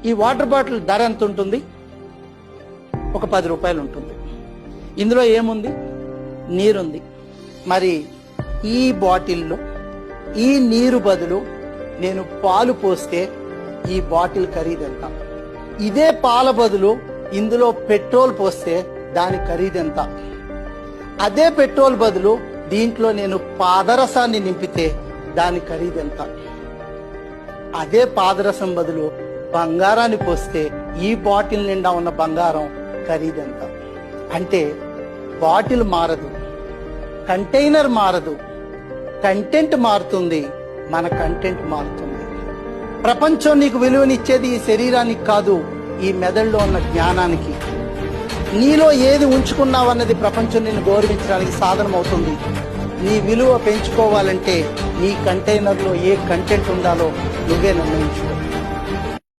ఈ water bottle ధర ఎంత ఉంటుంది? ఒక 10 రూపాయలు ఉంటుంది. ఇందులో ఏముంది? నీరుంది. మరి ఈ బాటిల్లో ఈ నీరు బదులు నేను పాలు పోస్తే ఈ బాటిల్ ఖరీదు ఎంత? ఇదే పాల బదులు ఇందులో పెట్రోల్ పోస్తే దాని ఖరీదు ఎంత? అదే పెట్రోల్ బదులు దీంట్లో నేను పాదరసాన్ని నింపితే దాని ఖరీదు ఎంత? అదే పాదరసం బదులు బంగారాన్ని పోస్తే ఈ బాటిల్ నిండా ఉన్న బంగారం ఖరీదు ఎంత? అంటే బాటిల్ మారదు, కంటైనర్ మారదు, కంటెంట్ మారుతుంది, మన కంటెంట్ మారుతుంది. ప్రపంచం నీకు విలువనిచ్చేది ఈ శరీరానికి కాదు, ఈ మెదడులో ఉన్న జ్ఞానానికి. నీలో ఏది ఉంచుకున్నావన్నది ప్రపంచం నిన్ను గౌరవించడానికి సాధనం అవుతుంది. నీ విలువ పెంచుకోవాలంటే నీ కంటైనర్లో ఏ కంటెంట్ ఉండాలో నువ్వే నిర్ణయించుకో.